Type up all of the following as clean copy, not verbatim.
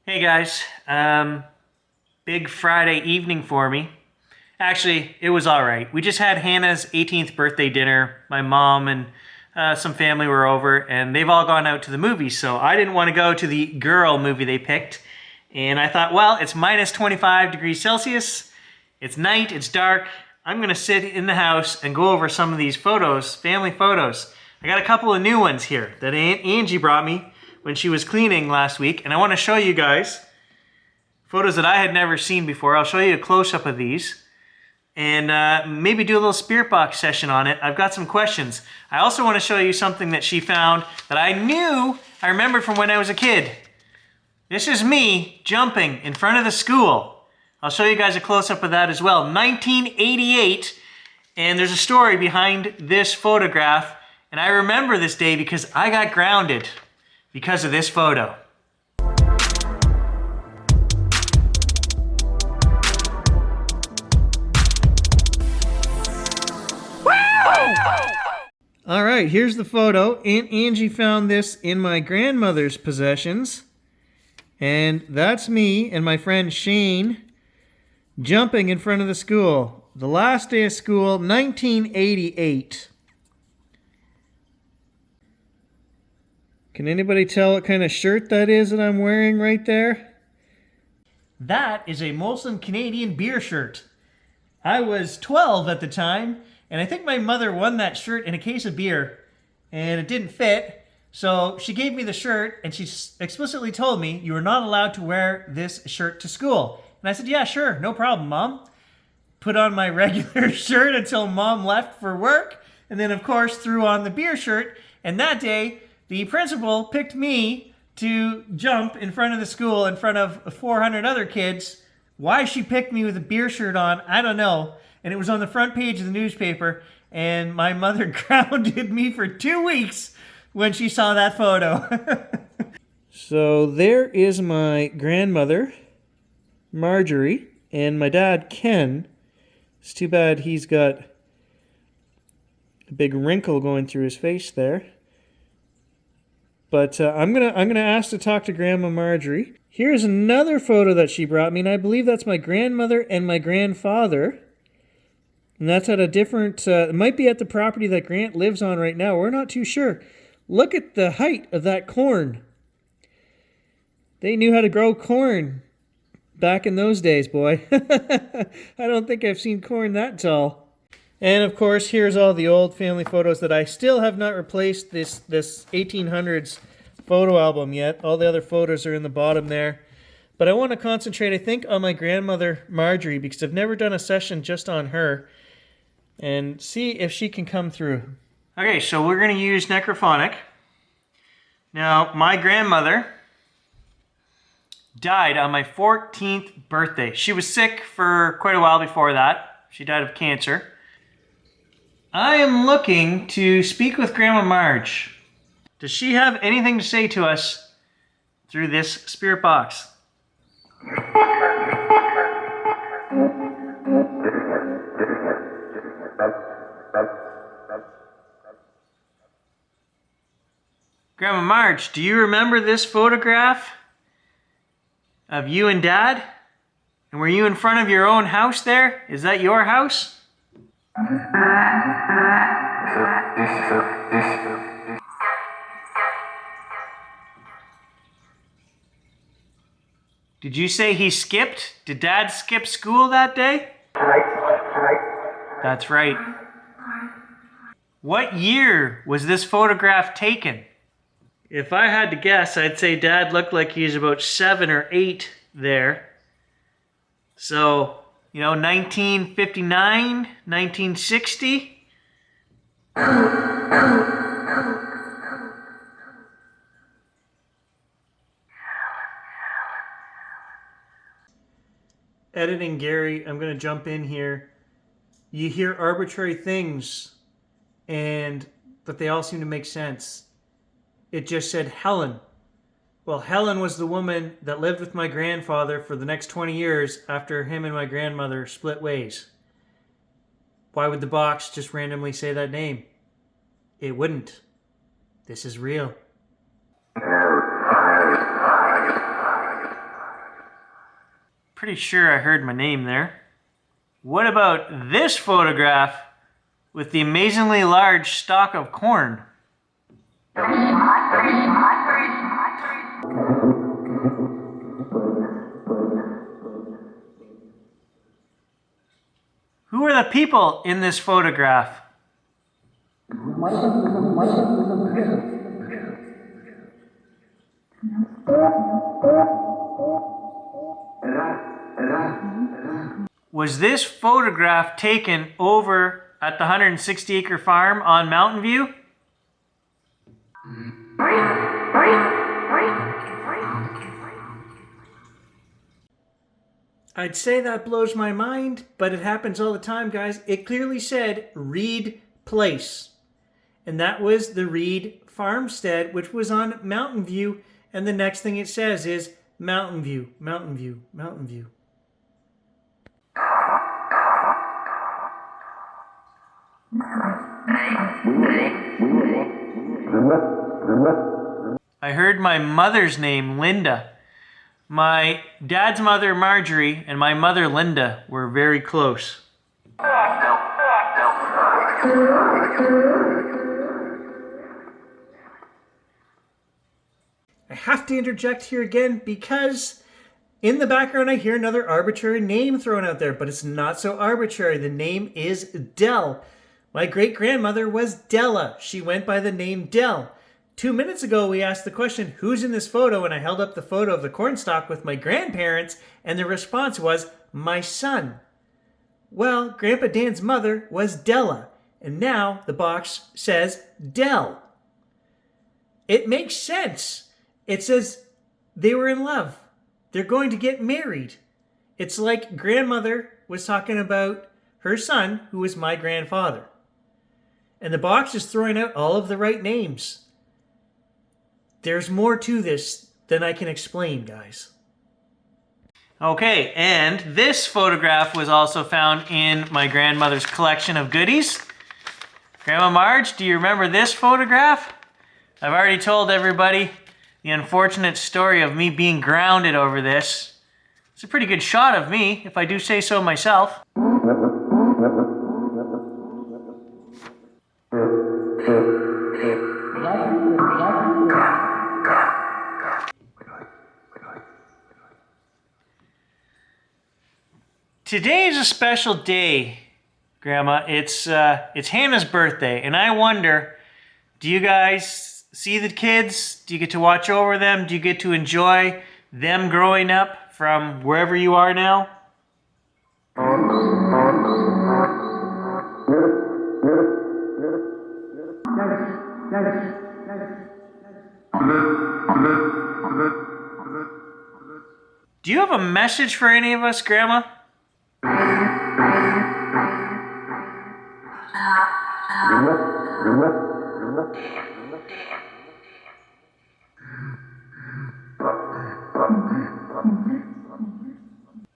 Hey guys, big Friday evening for me. Actually, it was all right. We just had Hannah's 18th birthday dinner. My mom and some family were over, and they've all gone out to the movies. So I didn't want to go to the girl movie they picked, and I thought, well, it's minus 25 degrees Celsius. It's night. It's dark. I'm gonna sit in the house and go over some of these photos, family photos. I got a couple of new ones here that Aunt Angie brought me when she was cleaning last week, and I want to show you guys photos that I had never seen before. I'll show you a close-up of these and maybe do a little spirit box session on it. I've got some questions. I also want to show you something that she found that I remembered from when I was a kid. This is me jumping in front of the school. I'll show you guys a close-up of that as well. 1988, and there's a story behind this photograph, and I remember this day because I got grounded because of this photo. All right, here's the photo. Aunt Angie found this in my grandmother's possessions. And that's me and my friend Shane jumping in front of the school. The last day of school, 1988. Can anybody tell what kind of shirt that is that I'm wearing right there? That is a Molson Canadian beer shirt. I was 12 at the time, and I think my mother won that shirt in a case of beer, and it didn't fit, so she gave me the shirt, and she explicitly told me, you are not allowed to wear this shirt to school. And I said, yeah, sure, no problem, Mom. Put on my regular shirt until Mom left for work, and then, of course, threw on the beer shirt, and that day, the principal picked me to jump in front of the school in front of 400 other kids. Why she picked me with a beer shirt on, I don't know. And it was on the front page of the newspaper, and my mother grounded me for 2 weeks when she saw that photo. So there is my grandmother, Marjorie, and my dad, Ken. It's too bad he's got a big wrinkle going through his face there. But I'm gonna ask to talk to Grandma Marjorie. Here's another photo that she brought me, and I believe that's my grandmother and my grandfather. And that's at a different, it might be at the property that Grant lives on right now. We're not too sure. Look at the height of that corn. They knew how to grow corn back in those days, boy. I don't think I've seen corn that tall. And of course, here's all the old family photos that I still have not replaced this 1800s photo album yet. All the other photos are in the bottom there. But I want to concentrate, I think, on my grandmother, Marjorie, because I've never done a session just on her, and see if she can come through. Okay, so we're going to use necrophonic. Now, my grandmother died on my 14th birthday. She was sick for quite a while before that. She died of cancer. I am looking to speak with Grandma Marge. Does she have anything to say to us through this spirit box? Grandma Marge, do you remember this photograph of you and Dad? And were you in front of your own house there? Is that your house? Did you say he skipped? Did Dad skip school that day? That's right. What year was this photograph taken? If I had to guess, I'd say Dad looked like he was about 7 or 8 there. So, 1959, 1960? Editing Gary, I'm going to jump in here. You hear arbitrary things, but they all seem to make sense. It just said Helen. Well, Helen was the woman that lived with my grandfather for the next 20 years after him and my grandmother split ways. Why would the box just randomly say that name? It wouldn't. This is real. pretty sure I heard my name there. What about this photograph with the amazingly large stalk of corn? Who are the people in this photograph? Was this photograph taken over at the 160-acre farm on Mountain View? I'd say that blows my mind, but it happens all the time, guys. It clearly said Reed Place. And that was the Reed farmstead, which was on Mountain View. And the next thing it says is Mountain View, Mountain View, Mountain View. I heard my mother's name, Linda. My dad's mother, Marjorie, and my mother, Linda, were very close. I have to interject here again because in the background I hear another arbitrary name thrown out there, but it's not so arbitrary. The name is Dell. My great-grandmother was Della. She went by the name Dell. 2 minutes ago, we asked the question, who's in this photo? And I held up the photo of the cornstalk with my grandparents, and the response was, my son. Well, Grandpa Dan's mother was Della, and now the box says Dell. It makes sense. It says they were in love. They're going to get married. It's like grandmother was talking about her son, who was my grandfather. And the box is throwing out all of the right names. There's more to this than I can explain, guys. Okay, and this photograph was also found in my grandmother's collection of goodies. Grandma Marge, do you remember this photograph? I've already told everybody the unfortunate story of me being grounded over this. It's a pretty good shot of me, if I do say so myself. Today is a special day, Grandma. It's Hannah's birthday, and I wonder, do you guys see the kids? Do you get to watch over them? Do you get to enjoy them growing up from wherever you are now? Do you have a message for any of us, Grandma?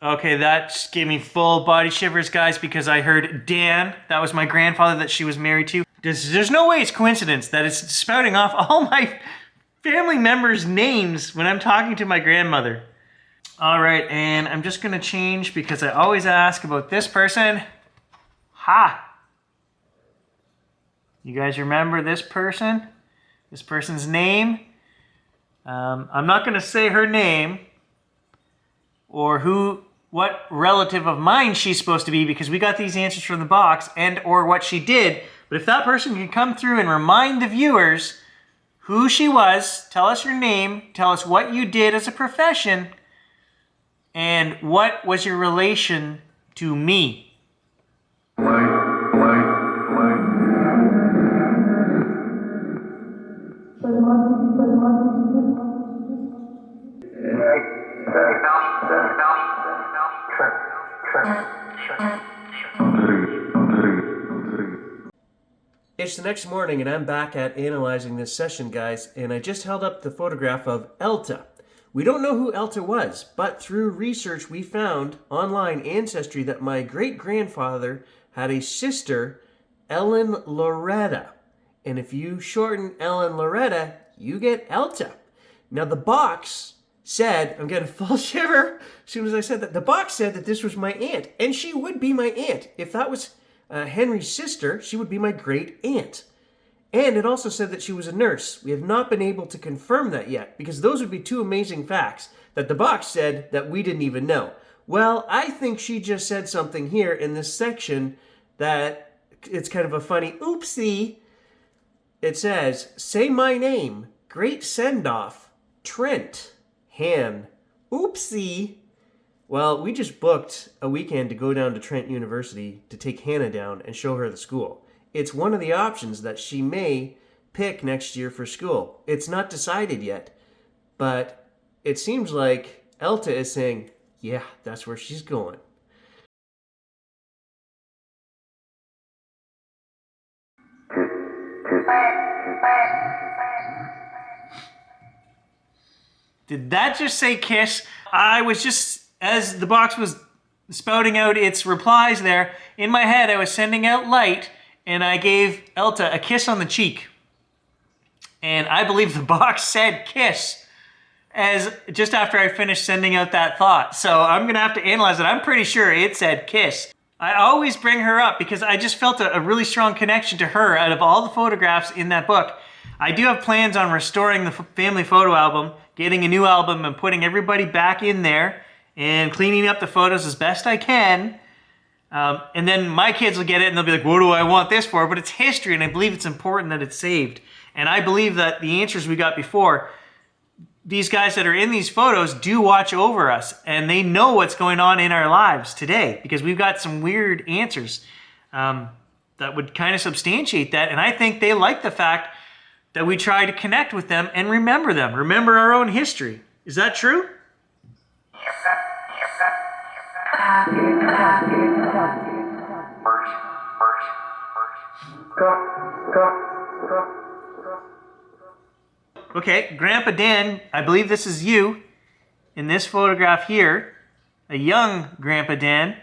Okay, that just gave me full body shivers, guys, because I heard Dan. That was my grandfather that she was married to. There's no way it's coincidence that it's spouting off all my family members' names when I'm talking to my grandmother. All right, and I'm just gonna change because I always ask about this person. Ha! You guys remember this person? This person's name? I'm not gonna say her name or what relative of mine she's supposed to be because we got these answers from the box and or what she did. But if that person can come through and remind the viewers who she was, tell us your name, tell us what you did as a profession, and what was your relation to me? It's the next morning and I'm back at analyzing this session, guys, and I just held up the photograph of Elta. We don't know who Elta was, but through research we found online ancestry that my great-grandfather had a sister, Ellen Loretta. And if you shorten Ellen Loretta, you get Elta. Now the box said, I'm getting a full shiver as soon as I said that, the box said that this was my aunt, and she would be my aunt. If that was Henry's sister, she would be my great aunt. And it also said that she was a nurse. We have not been able to confirm that yet, because those would be two amazing facts that the box said that we didn't even know. Well, I think she just said something here in this section that it's kind of a funny oopsie. It says, say my name, great send-off, Trent, Han. Oopsie. Well, we just booked a weekend to go down to Trent University to take Hannah down and show her the school. It's one of the options that she may pick next year for school. It's not decided yet, but it seems like Elta is saying, yeah, that's where she's going. Did that just say kiss? I was just, as the box was spouting out its replies there, in my head I was sending out light, and I gave Elta a kiss on the cheek. And I believe the box said kiss as just after I finished sending out that thought. So I'm going to have to analyze it. I'm pretty sure it said kiss. I always bring her up because I just felt a really strong connection to her out of all the photographs in that book. I do have plans on restoring the family photo album, getting a new album and putting everybody back in there and cleaning up the photos as best I can. And then my kids will get it and they'll be like, what do I want this for? But it's history, and I believe it's important that it's saved. And I believe that the answers we got before, these guys that are in these photos do watch over us, and they know what's going on in our lives today, because we've got some weird answers that would kind of substantiate that. And I think they like the fact that we try to connect with them and remember them, remember our own history. Is that true? Okay, Grandpa Dan, I believe this is you in this photograph here, a young Grandpa Dan.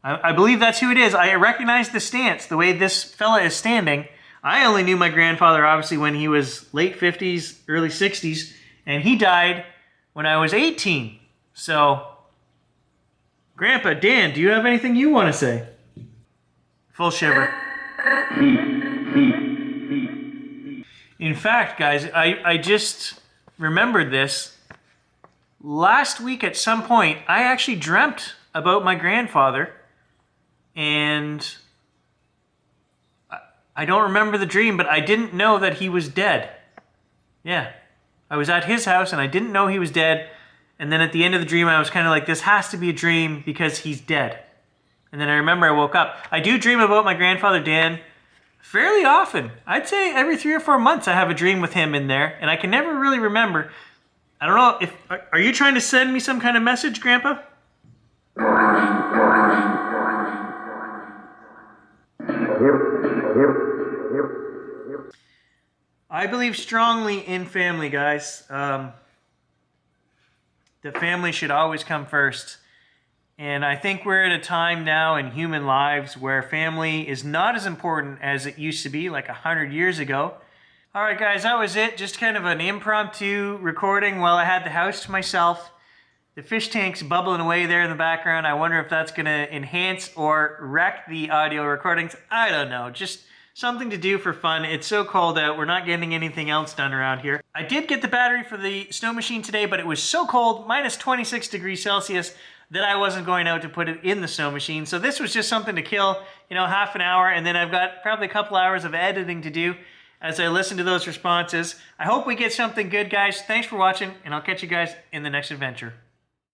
I believe that's who it is. I recognize the stance, the way this fella is standing. I only knew my grandfather, obviously, when he was late 50s, early 60s, and he died when I was 18. So, Grandpa Dan, do you have anything you want to say? Full shiver. In fact, guys, I just remembered this. Last week at some point, I actually dreamt about my grandfather, and I don't remember the dream, but I didn't know that he was dead. Yeah. I was at his house and I didn't know he was dead. And then at the end of the dream, I was kind of like, this has to be a dream because he's dead. And then I remember I woke up. I do dream about my grandfather, Dan, fairly often. I'd say every 3 or 4 months I have a dream with him in there. And I can never really remember. I don't know if... Are you trying to send me some kind of message, Grandpa? I believe strongly in family, guys. The family should always come first. And I think we're at a time now in human lives where family is not as important as it used to be like 100 years ago. All right, guys, that was it. Just kind of an impromptu recording while I had the house to myself. The fish tank's bubbling away there in the background. I wonder if that's going to enhance or wreck the audio recordings. I don't know. Just something to do for fun. It's so cold out. We're not getting anything else done around here. I did get the battery for the snow machine today, but it was so cold, minus 26 degrees Celsius, that I wasn't going out to put it in the snow machine. So this was just something to kill, half an hour, and then I've got probably a couple hours of editing to do as I listen to those responses. I hope we get something good, guys. Thanks for watching, and I'll catch you guys in the next adventure.